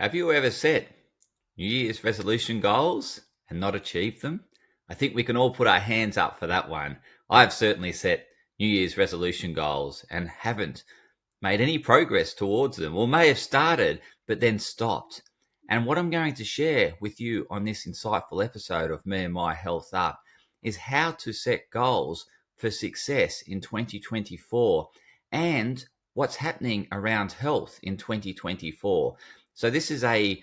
Have you ever set New Year's resolution goals and not achieved them? I think we can all put our hands up for that one. I've certainly set New Year's resolution goals and haven't made any progress towards them, or may have started but then stopped. And what I'm going to share with you on this insightful episode of Me and My Health Up is how to set goals for success in 2024 and what's happening around health in 2024. So this is I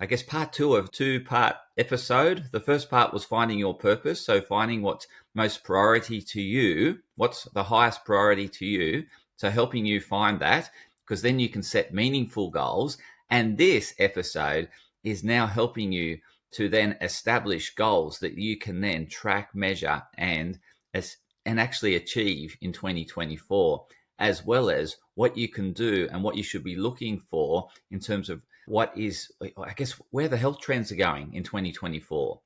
guess part two of two-part episode. The first part was finding your purpose. So finding what's most priority to you, what's the highest priority to you. So helping you find that, because then you can set meaningful goals. And this episode is now helping you to then establish goals that you can then track, measure, and actually achieve in 2024, as well as what you can do and what you should be looking for in terms of what is, I guess, where the health trends are going in 2024.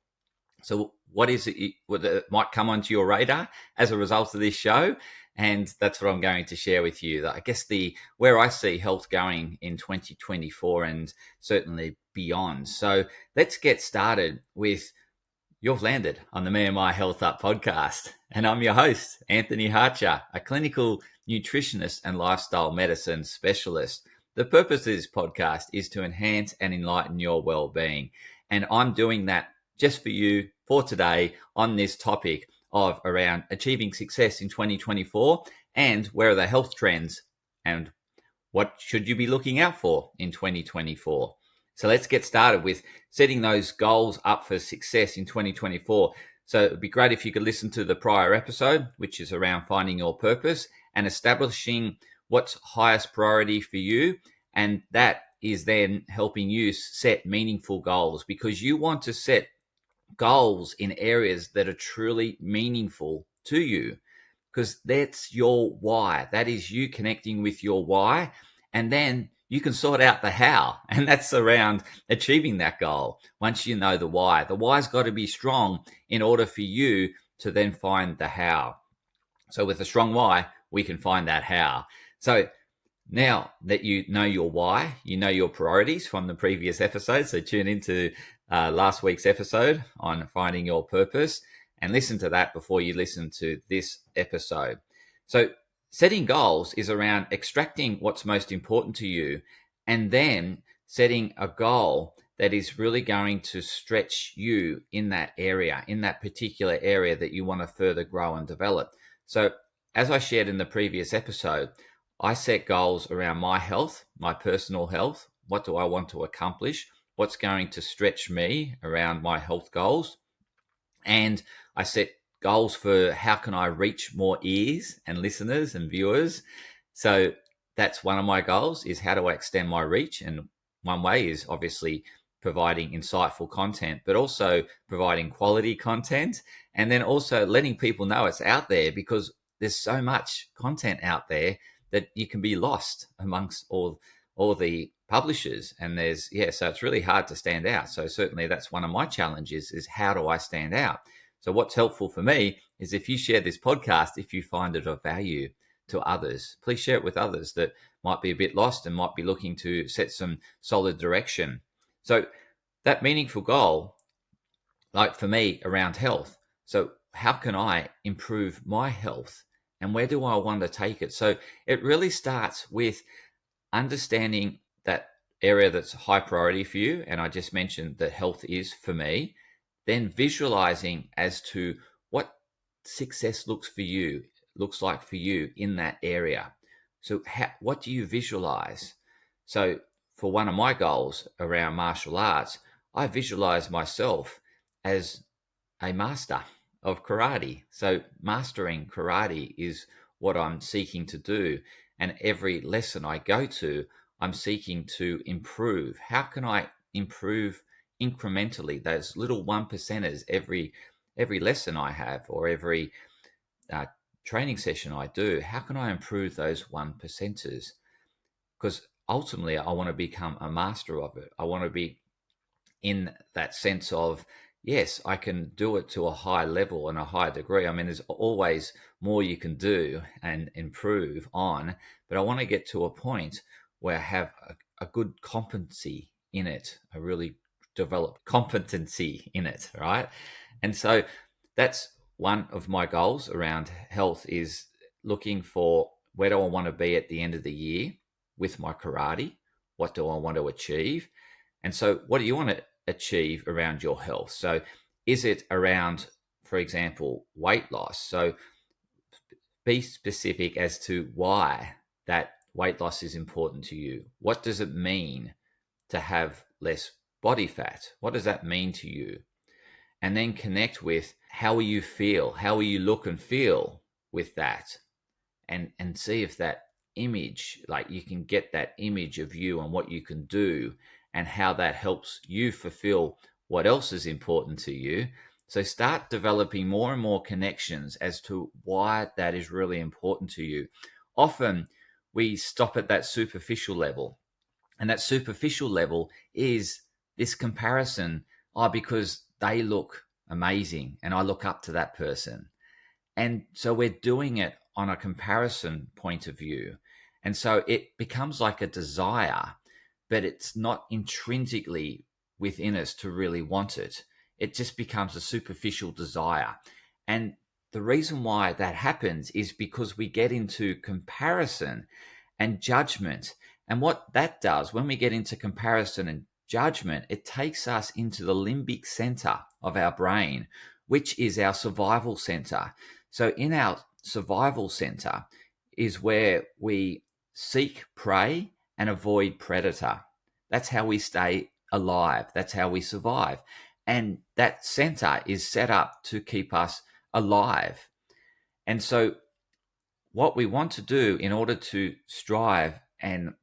So what is it that might come onto your radar as a result of this show? And that's what I'm going to share with you. I guess where I see health going in 2024 and certainly beyond. So let's get started with, you've landed on the Me and My Health Up podcast. And I'm your host, Anthony Hartcher, a clinical nutritionist and lifestyle medicine specialist. The purpose of this podcast is to enhance and enlighten your well-being. And I'm doing that just for you for today on this topic of around achieving success in 2024 and where are the health trends and what should you be looking out for in 2024. So let's get started with setting those goals up for success in 2024. So it'd be great if you could listen to the prior episode, which is around finding your purpose and establishing what's highest priority for you. And that is then helping you set meaningful goals, because you want to set goals in areas that are truly meaningful to you, because that's your why. That is you connecting with your why. And then you can sort out the how, and that's around achieving that goal. Once you know the why's got to be strong in order for you to then find the how. So with a strong why, we can find that how. So now that you know your why, you know your priorities from the previous episode. So tune into last week's episode on finding your purpose and listen to that before you listen to this episode. So setting goals is around extracting what's most important to you and then setting a goal that is really going to stretch you in that area, in that particular area that you want to further grow and develop. So as I shared in the previous episode, I set goals around my health, my personal health. What do I want to accomplish? What's going to stretch me around my health goals? And I set goals for how can I reach more ears and listeners and viewers. So that's one of my goals, is how do I extend my reach? And one way is obviously providing insightful content, but also providing quality content. And then also letting people know it's out there, because there's so much content out there that you can be lost amongst all the publishers. And so it's really hard to stand out. So certainly that's one of my challenges, is how do I stand out? So what's helpful for me is if you share this podcast, if you find it of value to others, please share it with others that might be a bit lost and might be looking to set some solid direction. So that meaningful goal, like for me around health. So how can I improve my health? And where do I want to take it? So it really starts with understanding that area that's high priority for you. And I just mentioned that health is for me. Then visualizing as to what success looks like for you in that area. So what do you visualize? So for one of my goals around martial arts, I visualize myself as a master of karate. So mastering karate is what I'm seeking to do. And every lesson I go to, I'm seeking to improve. How can I improve incrementally, those little 1%ers every lesson I have, or every training session I do? How can I improve those 1%ers? Because ultimately I want to become a master of it. I want to be in that sense of, yes, I can do it to a high level and a high degree. I mean, there's always more you can do and improve on, but I want to get to a point where I have a good competency in it, a really developed competency in it, right? And so that's one of my goals around health, is looking for where do I want to be at the end of the year with my karate? What do I want to achieve? And so what do you want to achieve around your health? So is it around, for example, weight loss? So be specific as to why that weight loss is important to you. What does it mean to have less body fat? What does that mean to you? And then connect with how will you feel? How will you look and feel with that? And see if that image, like you can get that image of you and what you can do and how that helps you fulfill what else is important to you. So start developing more and more connections as to why that is really important to you. Often we stop at that superficial level, and that superficial level is this comparison. Oh, because they look amazing and I look up to that person. And so we're doing it on a comparison point of view. And so it becomes like a desire, but it's not intrinsically within us to really want it. It just becomes a superficial desire. And the reason why that happens is because we get into comparison and judgment. And what that does, when we get into comparison and judgment, it takes us into the limbic center of our brain, which is our survival center. So in our survival center is where we seek prey and avoid predator. That's how we stay alive. That's how we survive. And that center is set up to keep us alive. And so what we want to do in order to strive and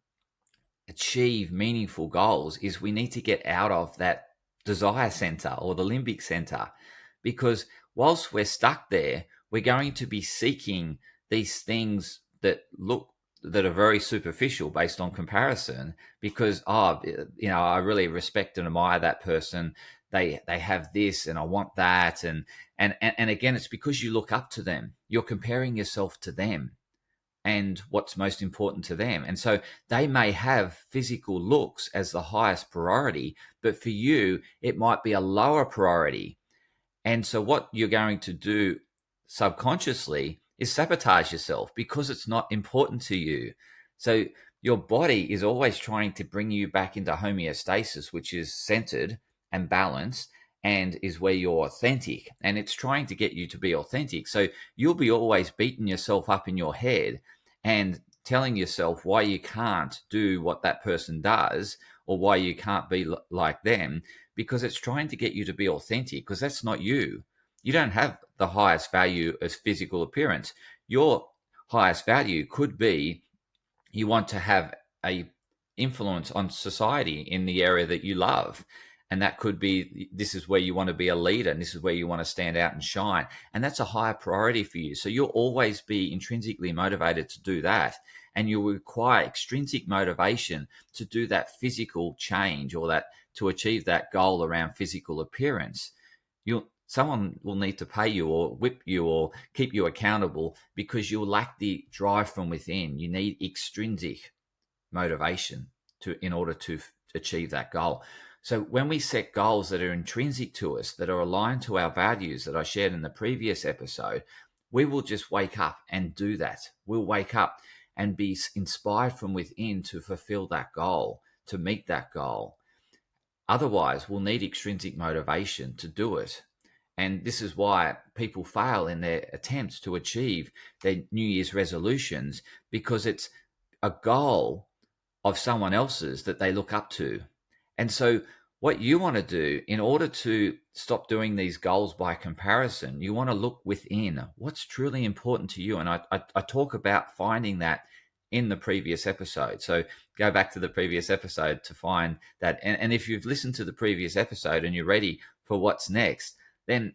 achieve meaningful goals is we need to get out of that desire center or the limbic center, because whilst we're stuck there, we're going to be seeking these things that are very superficial based on comparison, because I really respect and admire that person. They have this and I want that, and again, it's because you look up to them. You're comparing yourself to them and what's most important to them. And so they may have physical looks as the highest priority, but for you, it might be a lower priority. And so what you're going to do subconsciously is sabotage yourself because it's not important to you. So your body is always trying to bring you back into homeostasis, which is centered and balanced and is where you're authentic. And it's trying to get you to be authentic. So you'll be always beating yourself up in your head and telling yourself why you can't do what that person does or why you can't be like them, because it's trying to get you to be authentic, because that's not you. You don't have the highest value as physical appearance. Your highest value could be you want to have a influence on society in the area that you love. And that could be, this is where you want to be a leader and this is where you want to stand out and shine. And that's a higher priority for you. So you'll always be intrinsically motivated to do that. And you'll require extrinsic motivation to do that physical change or that to achieve that goal around physical appearance. Someone will need to pay you or whip you or keep you accountable because you'll lack the drive from within. You need extrinsic motivation in order to achieve that goal. So when we set goals that are intrinsic to us, that are aligned to our values that I shared in the previous episode, we will just wake up and do that. We'll wake up and be inspired from within to fulfill that goal, to meet that goal. Otherwise, we'll need extrinsic motivation to do it. And this is why people fail in their attempts to achieve their New Year's resolutions, because it's a goal of someone else's that they look up to. And so what you want to do in order to stop doing these goals by comparison, you want to look within what's truly important to you. And I talk about finding that in the previous episode. So go back to the previous episode to find that. And if you've listened to the previous episode and you're ready for what's next, then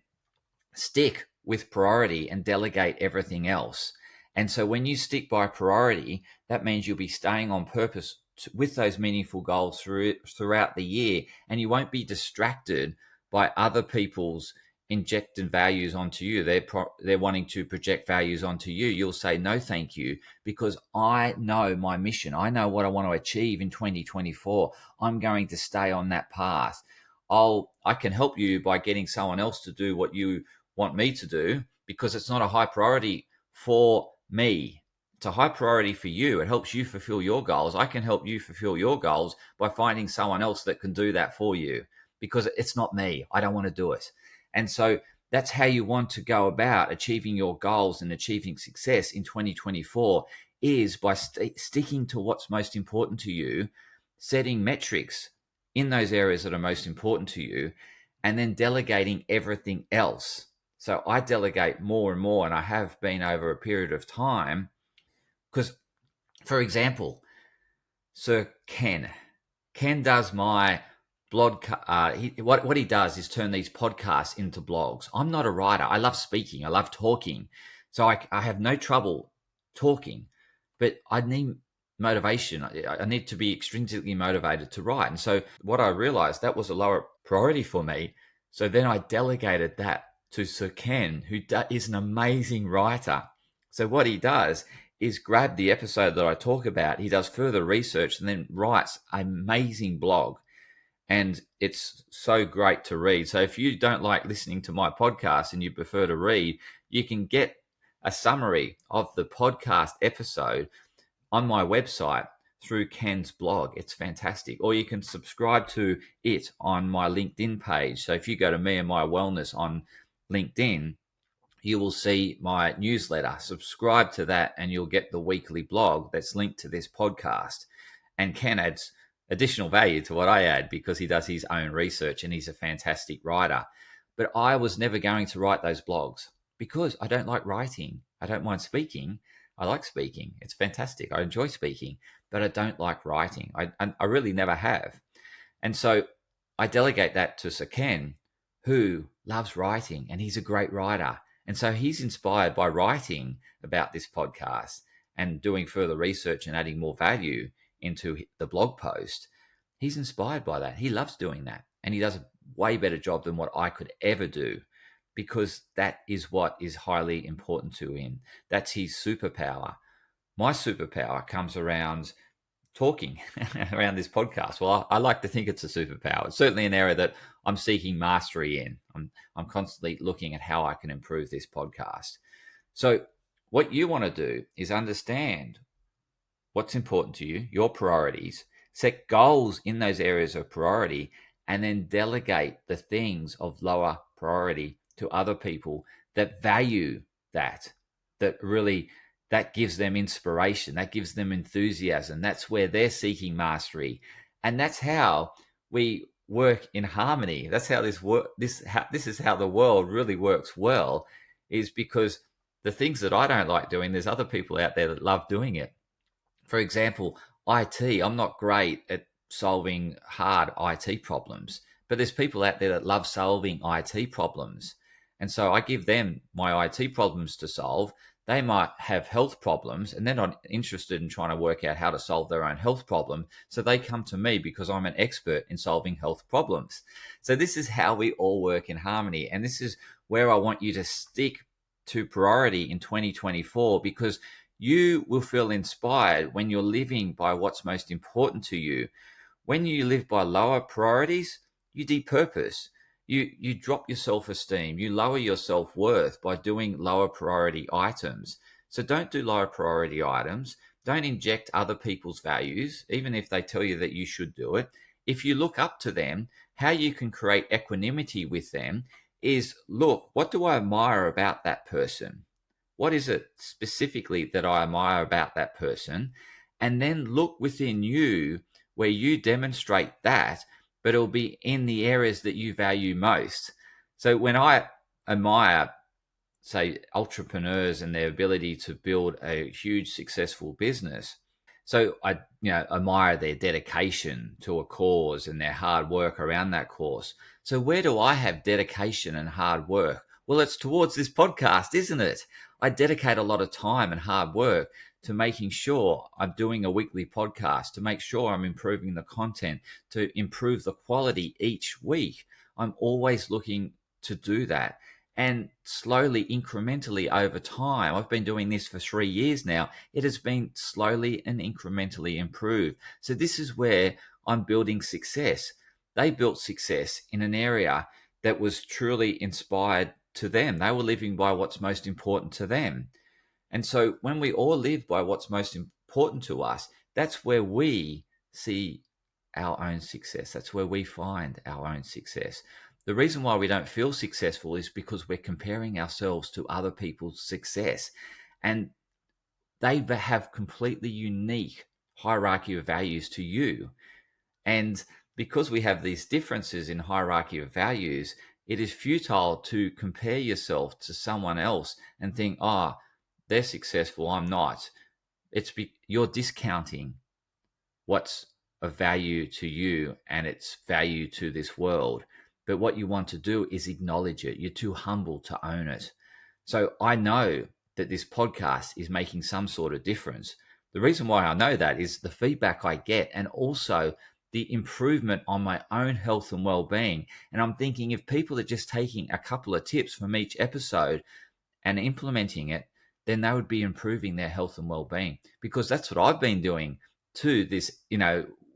stick with priority and delegate everything else. And so when you stick by priority, that means you'll be staying on purpose with those meaningful goals throughout the year, and you won't be distracted by other people's injecting values onto you. They're wanting to project values onto you. You'll say no, thank you, because I know my mission. I know what I want to achieve in 2024. I'm going to stay on that path. I can help you by getting someone else to do what you want me to do, because it's not a high priority for me. It's a high priority for you. It helps you fulfill your goals. I can help you fulfill your goals by finding someone else that can do that for you, because it's not me. I don't want to do it. And so that's how you want to go about achieving your goals and achieving success in 2024, is by sticking to what's most important to you, setting metrics in those areas that are most important to you, and then delegating everything else. So I delegate more and more, and I have been over a period of time, because, for example, Sir Ken does my blog. What he does is turn these podcasts into blogs. I'm not a writer. I love speaking. I love talking. So I have no trouble talking, but I need motivation. I need to be extrinsically motivated to write. And so what I realized, that was a lower priority for me. So then I delegated that to Sir Ken, who is an amazing writer. So what he does is grab the episode that I talk about. He does further research and then writes an amazing blog. And it's so great to read. So if you don't like listening to my podcast and you prefer to read, you can get a summary of the podcast episode on my website through Ken's blog. It's fantastic. Or you can subscribe to it on my LinkedIn page. So if you go to Me and My Wellness on LinkedIn, you will see my newsletter. Subscribe to that and you'll get the weekly blog that's linked to this podcast. And Ken adds additional value to what I add, because he does his own research and he's a fantastic writer. But I was never going to write those blogs because I don't like writing. I don't mind speaking. I like speaking. It's fantastic. I enjoy speaking, but I don't like writing. I really never have. And so I delegate that to Sir Ken, who loves writing, and he's a great writer. And so he's inspired by writing about this podcast and doing further research and adding more value into the blog post. He's inspired by that. He loves doing that. And he does a way better job than what I could ever do, because that is what is highly important to him. That's his superpower. My superpower comes around talking around this podcast. Well, I like to think it's a superpower. It's certainly an area that I'm seeking mastery in. I'm constantly looking at how I can improve this podcast. So what you want to do is understand what's important to you, your priorities, set goals in those areas of priority, and then delegate the things of lower priority to other people that value that really, that gives them inspiration, that gives them enthusiasm. That's where they're seeking mastery. And that's how we work in harmony. That's how this is how the world really works well, is because the things that I don't like doing, there's other people out there that love doing it. For example, IT, I'm not great at solving hard IT problems, but there's people out there that love solving IT problems. And so I give them my IT problems to solve. They might have health problems and they're not interested in trying to work out how to solve their own health problem. So they come to me because I'm an expert in solving health problems. So this is how we all work in harmony. And this is where I want you to stick to priority in 2024, because you will feel inspired when you're living by what's most important to you. When you live by lower priorities, you depurpose. You drop your self-esteem. You lower your self-worth by doing lower priority items. So don't do lower priority items. Don't inject other people's values, even if they tell you that you should do it. If you look up to them, how you can create equanimity with them is, look, what do I admire about that person? What is it specifically that I admire about that person? And then look within you where you demonstrate that, but it'll be in the areas that you value most. So when I admire, say, entrepreneurs and their ability to build a huge successful business, so I admire their dedication to a cause and their hard work around that cause. So where do I have dedication and hard work? Well, it's towards this podcast, isn't it? I dedicate a lot of time and hard work to making sure I'm doing a weekly podcast, to make sure I'm improving the content, to improve the quality each week. I'm always looking to do that. And slowly, incrementally over time, I've been doing this for 3 years now, it has been slowly and incrementally improved. So this is where I'm building success. They built success in an area that was truly inspired to them. They were living by what's most important to them. And so when we all live by what's most important to us, that's where we see our own success. That's where we find our own success. The reason why we don't feel successful is because we're comparing ourselves to other people's success. And they have completely unique hierarchy of values to you. And because we have these differences in hierarchy of values, it is futile to compare yourself to someone else and think, oh, they're successful, I'm not. You're discounting what's of value to you and its value to this world. But what you want to do is acknowledge it. You're too humble to own it. So I know that this podcast is making some sort of difference. The reason why I know that is the feedback I get, and also the improvement on my own health and well-being. And I'm thinking, if people are just taking a couple of tips from each episode and implementing it, then they would be improving their health and well-being, because that's what I've been doing too. This,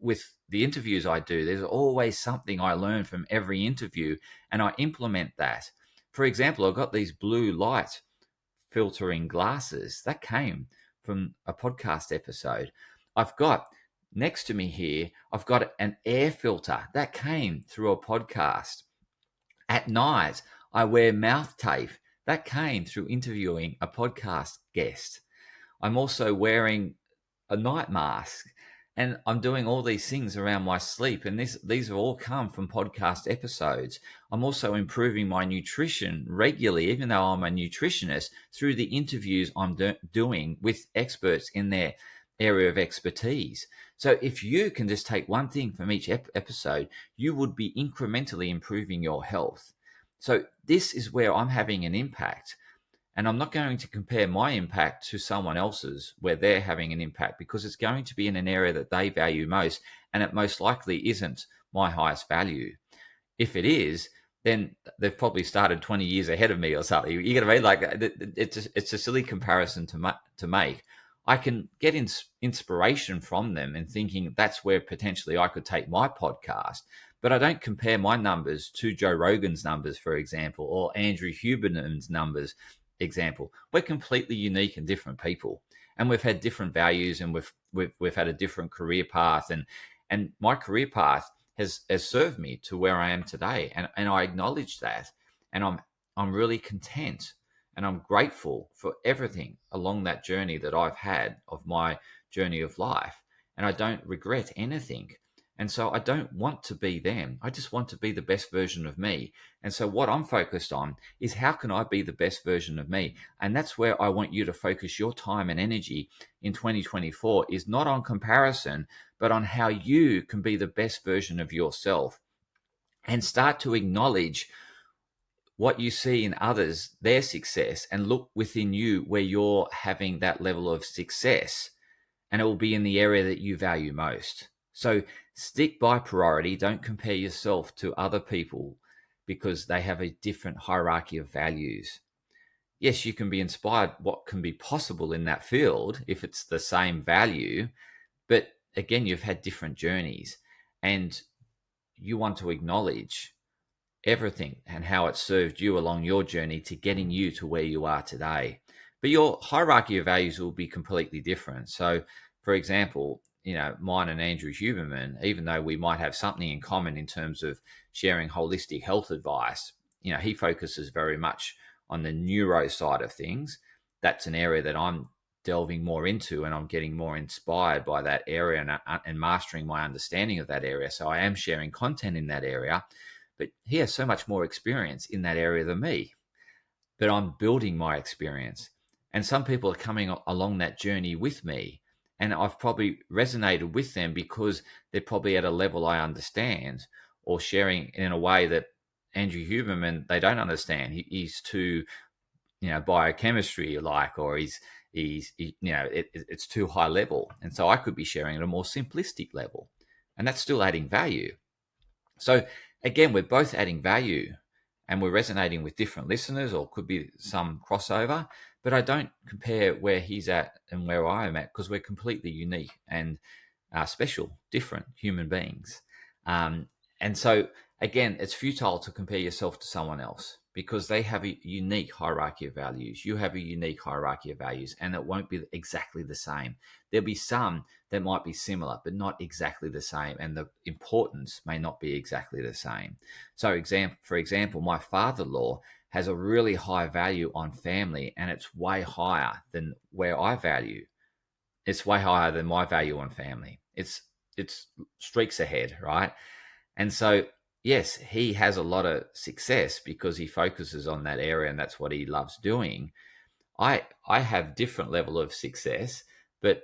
with the interviews I do, there's always something I learn from every interview, and I implement that. For example, I've got these blue light filtering glasses that came from a podcast episode. I've got next to me here, I've got an air filter that came through a podcast. At night, I wear mouth tape that came through interviewing a podcast guest. I'm also wearing a night mask, and I'm doing all these things around my sleep. And these have all come from podcast episodes. I'm also improving my nutrition regularly, even though I'm a nutritionist, through the interviews I'm doing with experts in their area of expertise. So if you can just take one thing from each episode, you would be incrementally improving your health. So this is where I'm having an impact. And I'm not going to compare my impact to someone else's where they're having an impact, because it's going to be in an area that they value most. And it most likely isn't my highest value. If it is, then they've probably started 20 years ahead of me or something. You get what I mean? Like, it's a silly comparison to make. I can get inspiration from them and thinking that's where potentially I could take my podcast. But I don't compare my numbers to Joe Rogan's numbers, for example, or Andrew Huberman's numbers, example. We're completely unique and different people, and we've had different values, and we've had a different career path, and my career path has served me to where I am today, and I acknowledge that, and I'm really content, and I'm grateful for everything along that journey that I've had of my journey of life, and I don't regret anything. And so I don't want to be them. I just want to be the best version of me. And so what I'm focused on is, how can I be the best version of me? And that's where I want you to focus your time and energy in 2024, is not on comparison, but on how you can be the best version of yourself, and start to acknowledge what you see in others, their success, and look within you where you're having that level of success. And it will be in the area that you value most. So stick by priority. Don't compare yourself to other people because they have a different hierarchy of values. Yes, you can be inspired what can be possible in that field if it's the same value, but again, you've had different journeys, and you want to acknowledge everything and how it served you along your journey to getting you to where you are today. But your hierarchy of values will be completely different. So, for example, mine and Andrew Huberman, even though we might have something in common in terms of sharing holistic health advice, he focuses very much on the neuro side of things. That's an area that I'm delving more into, and I'm getting more inspired by that area and mastering my understanding of that area. So I am sharing content in that area, but he has so much more experience in that area than me. But I'm building my experience. And some people are coming along that journey with me, and I've probably resonated with them because they're probably at a level I understand, or sharing in a way that Andrew Huberman, they don't understand. He's too, biochemistry like, or it's too high level. And so I could be sharing at a more simplistic level, and that's still adding value. So again, we're both adding value, and we're resonating with different listeners, or could be some crossover, but I don't compare where he's at and where I am at, because we're completely unique and special, different human beings. And so, again, it's futile to compare yourself to someone else, because they have a unique hierarchy of values. You have a unique hierarchy of values, and it won't be exactly the same. There'll be some that might be similar, but not exactly the same, and the importance may not be exactly the same. So, for example, my father-in-law has a really high value on family, and it's way higher than where I value. It's way higher than my value on family. It's streaks ahead, right? And so, yes, he has a lot of success because he focuses on that area, and that's what he loves doing. I have different level of success, but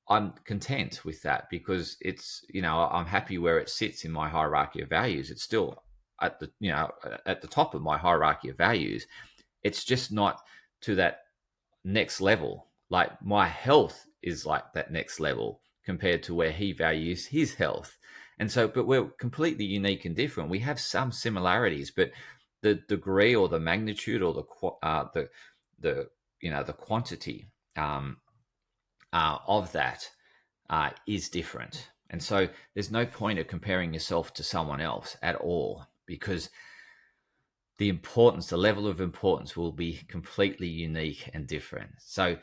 I'm content with that, because it's, I'm happy where it sits in my hierarchy of values. It's still at the top of my hierarchy of values. It's just not to that next level. Like, my health is like that next level compared to where he values his health. And so, but we're completely unique and different. We have some similarities, but the degree or the magnitude or the quantity of that is different. And so there's no point of comparing yourself to someone else at all, because the level of importance will be completely unique and different. So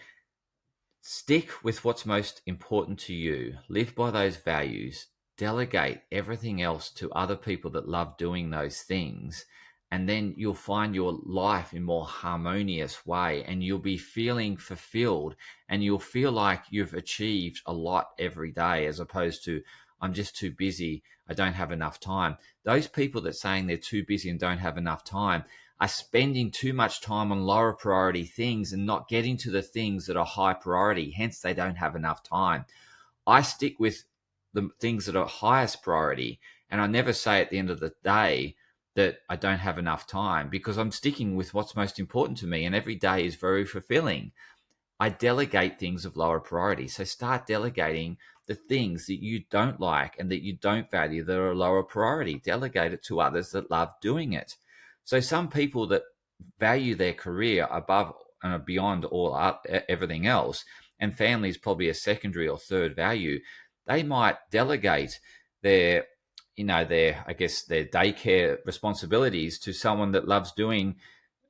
stick with what's most important to you, live by those values, delegate everything else to other people that love doing those things, and then you'll find your life in more harmonious way, and you'll be feeling fulfilled, and you'll feel like you've achieved a lot every day, as opposed to, I'm just too busy, I don't have enough time. Those people that saying they're too busy and don't have enough time are spending too much time on lower priority things and not getting to the things that are high priority. Hence, they don't have enough time. I stick with the things that are highest priority, and I never say at the end of the day that I don't have enough time, because I'm sticking with what's most important to me, and every day is very fulfilling. I delegate things of lower priority. So start delegating the things that you don't like and that you don't value that are lower priority. Delegate it to others that love doing it. So some people that value their career above and beyond everything else, and family is probably a secondary or third value, they might delegate their I guess their daycare responsibilities to someone that loves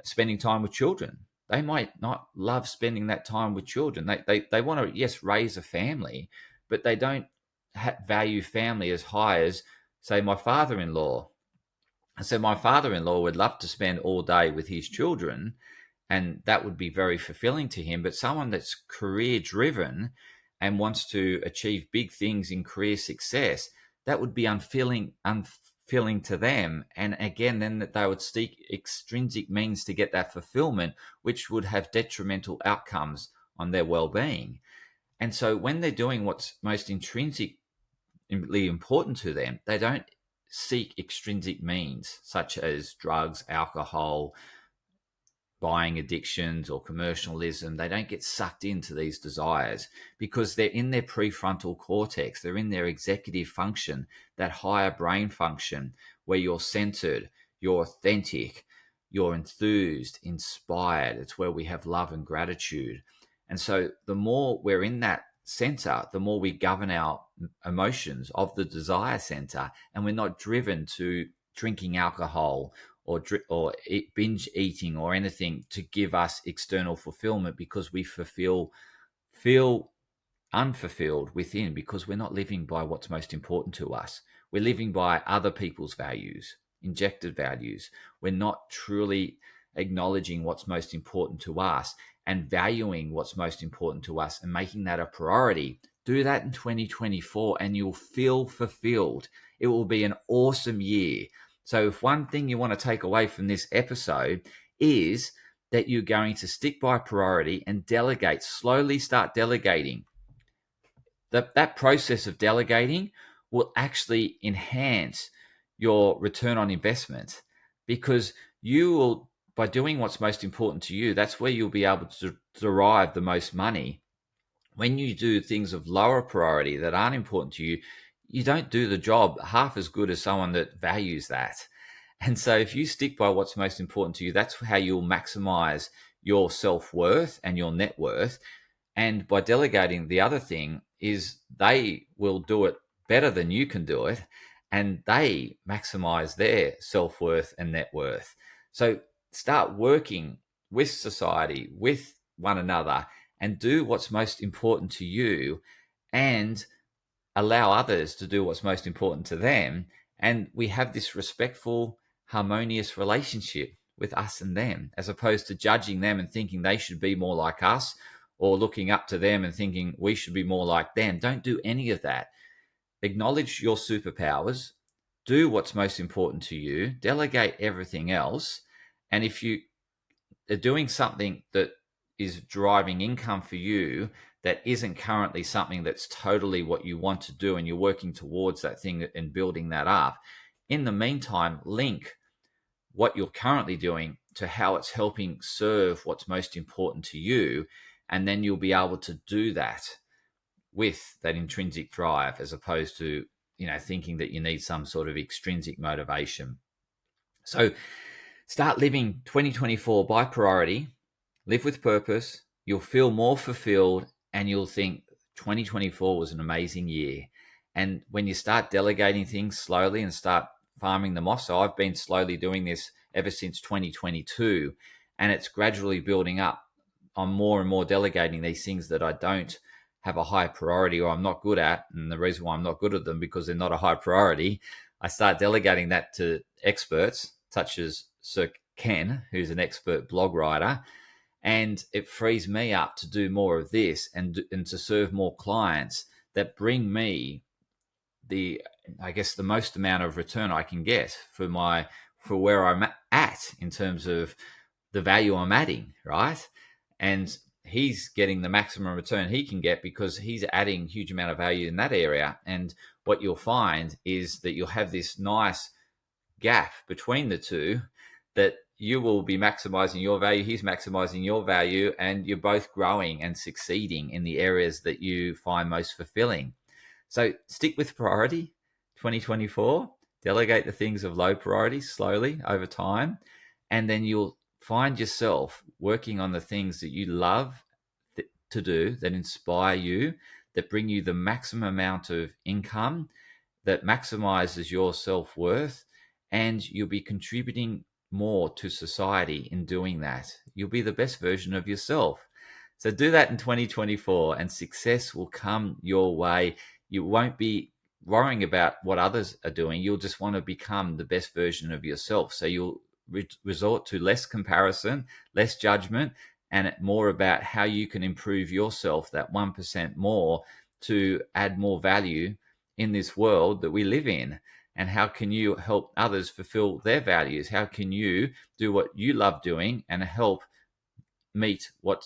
spending time with children. They might not love spending that time with children. They want to, yes, raise a family, but they don't value family as high as, say, my father-in-law. So my father-in-law would love to spend all day with his children, and that would be very fulfilling to him. But someone that's career driven and wants to achieve big things in career success, that would be unfilling to them. And again, then that they would seek extrinsic means to get that fulfillment, which would have detrimental outcomes on their well-being. And so when they're doing what's most intrinsically important to them, they don't seek extrinsic means such as drugs, alcohol, buying addictions, or commercialism. They don't get sucked into these desires, because they're in their prefrontal cortex. They're in their executive function, that higher brain function where you're centered, you're authentic, you're enthused, inspired. It's where we have love and gratitude. And so the more we're in that center, the more we govern our emotions of the desire center, and we're not driven to drinking alcohol or binge eating or anything to give us external fulfillment, because we feel unfulfilled within, because we're not living by what's most important to us. We're living by other people's values, injected values. We're not truly acknowledging what's most important to us and valuing what's most important to us and making that a priority. Do that in 2024 and you'll feel fulfilled. It will be an awesome year. So if one thing you want to take away from this episode is that you're going to stick by priority and delegate, slowly start delegating. That process of delegating will actually enhance your return on investment, because you will, by doing what's most important to you, that's where you'll be able to derive the most money. When you do things of lower priority that aren't important to you, you don't do the job half as good as someone that values that. And so if you stick by what's most important to you, that's how you'll maximize your self-worth and your net worth. And by delegating, the other thing is they will do it better than you can do it, and they maximize their self-worth and net worth. So start working with society, with one another, and do what's most important to you, and allow others to do what's most important to them. And we have this respectful, harmonious relationship with us and them, as opposed to judging them and thinking they should be more like us, or looking up to them and thinking we should be more like them. Don't do any of that. Acknowledge your superpowers, do what's most important to you, delegate everything else. And if you are doing something that is driving income for you that isn't currently something that's totally what you want to do, and you're working towards that thing and building that up, in the meantime, link what you're currently doing to how it's helping serve what's most important to you. And then you'll be able to do that with that intrinsic drive, as opposed to, thinking that you need some sort of extrinsic motivation. So start living 2024 by priority, live with purpose. You'll feel more fulfilled, and you'll think 2024 was an amazing year. And when you start delegating things slowly and start farming them off, so I've been slowly doing this ever since 2022, and it's gradually building up. I'm more and more delegating these things that I don't have a high priority or I'm not good at. And the reason why I'm not good at them, because they're not a high priority, I start delegating that to experts such as Sir Ken, who's an expert blog writer, and it frees me up to do more of this and to serve more clients that bring me the most amount of return I can get for where I'm at in terms of the value I'm adding, right? And he's getting the maximum return he can get because he's adding huge amount of value in that area. And what you'll find is that you'll have this nice gap between the two, that you will be maximizing your value, he's maximizing your value, and you're both growing and succeeding in the areas that you find most fulfilling. So stick with priority 2024, delegate the things of low priority slowly over time, and then you'll find yourself working on the things that you love to do, that inspire you, that bring you the maximum amount of income, that maximizes your self-worth, and you'll be contributing more to society in doing that. You'll be the best version of yourself. So do that in 2024, and success will come your way. You won't be worrying about what others are doing. You'll just want to become the best version of yourself. So you'll resort to less comparison, less judgment, and more about how you can improve yourself that 1% more to add more value in this world that we live in. And how can you help others fulfill their values? How can you do what you love doing and help meet what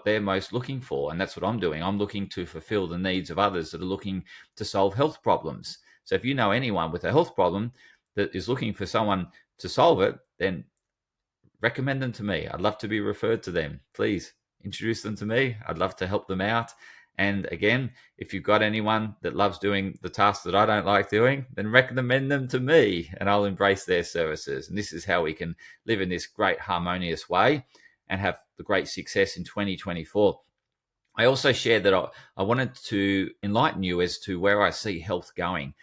they're most looking for? And that's what I'm doing. I'm looking to fulfill the needs of others that are looking to solve health problems. So if you know anyone with a health problem that is looking for someone to solve it, then recommend them to me. I'd love to be referred to them. Please introduce them to me. I'd love to help them out. And again, if you've got anyone that loves doing the tasks that I don't like doing, then recommend them to me and I'll embrace their services. And this is how we can live in this great harmonious way and have the great success in 2024. I also shared that I wanted to enlighten you as to where I see health going.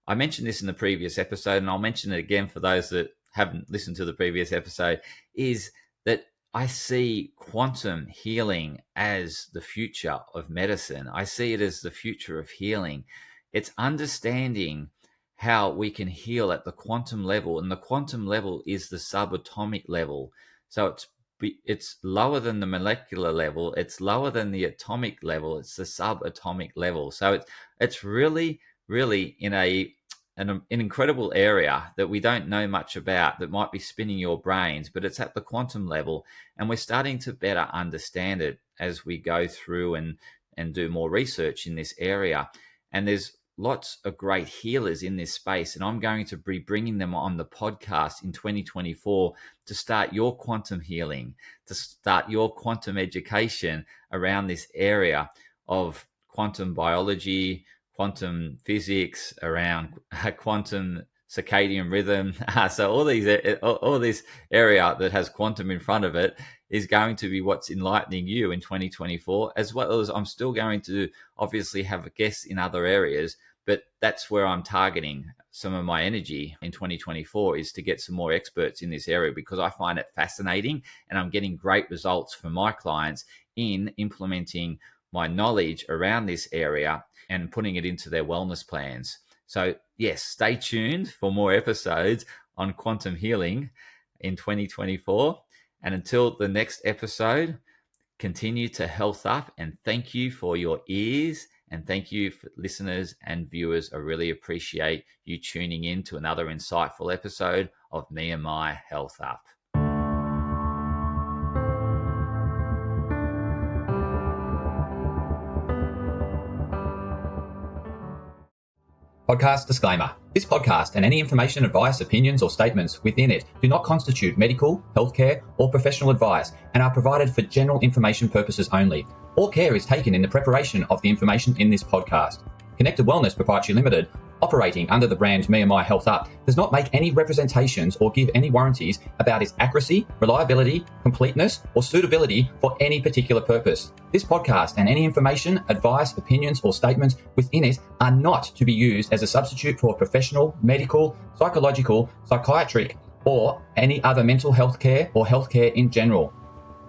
I mentioned this in the previous episode, and I'll mention it again for those that haven't listened to the previous episode, is that I see quantum healing as the future of medicine. I see it as the future of healing. It's understanding how we can heal at the quantum level, and the quantum level is the subatomic level. So it's lower than the molecular level, it's lower than the atomic level, it's the subatomic level. So it's really in an incredible area that we don't know much about, that might be spinning your brains, but it's at the quantum level, and we're starting to better understand it as we go through and do more research in this area. And there's lots of great healers in this space, and I'm going to be bringing them on the podcast in 2024 to start your quantum healing, to start your quantum education around this area of quantum biology, quantum physics, around quantum circadian rhythm. So all this area that has quantum in front of it is going to be what's enlightening you in 2024, as well as I'm still going to obviously have guests in other areas, but that's where I'm targeting some of my energy in 2024 is to get some more experts in this area, because I find it fascinating and I'm getting great results from my clients in implementing my knowledge around this area and putting it into their wellness plans. So yes, stay tuned for more episodes on quantum healing in 2024. And until the next episode, continue to health up, and thank you for your ears, and thank you for listeners and viewers. I really appreciate you tuning in to another insightful episode of Me and My Health Up. Podcast disclaimer. This podcast and any information, advice, opinions, or statements within it do not constitute medical, healthcare, or professional advice and are provided for general information purposes only. All care is taken in the preparation of the information in this podcast. Connected Wellness Proprietary Limited, operating under the brand Me and My Health Up, does not make any representations or give any warranties about its accuracy, reliability, completeness, or suitability for any particular purpose. This podcast and any information, advice, opinions, or statements within it are not to be used as a substitute for professional, medical, psychological, psychiatric, or any other mental health care or healthcare in general.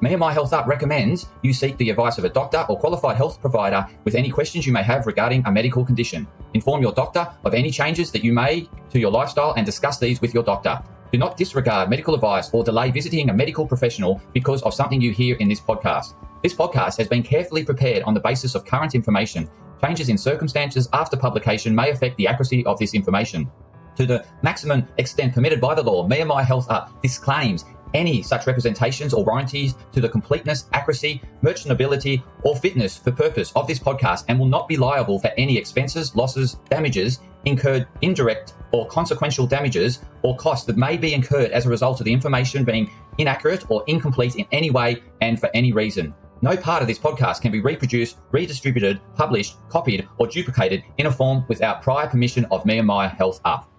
Me and My Health Up recommends you seek the advice of a doctor or qualified health provider with any questions you may have regarding a medical condition. Inform your doctor of any changes that you may to your lifestyle and discuss these with your doctor. Do not disregard medical advice or delay visiting a medical professional because of something you hear in this podcast. This podcast has been carefully prepared on the basis of current information. Changes in circumstances after publication may affect the accuracy of this information. To the maximum extent permitted by the law, Me and My Health Up disclaims any such representations or warranties to the completeness, accuracy, merchantability, or fitness for purpose of this podcast, and will not be liable for any expenses, losses, damages incurred, indirect or consequential damages or costs that may be incurred as a result of the information being inaccurate or incomplete in any way and for any reason. No part of this podcast can be reproduced, redistributed, published, copied, or duplicated in a form without prior permission of Me and My Health Up.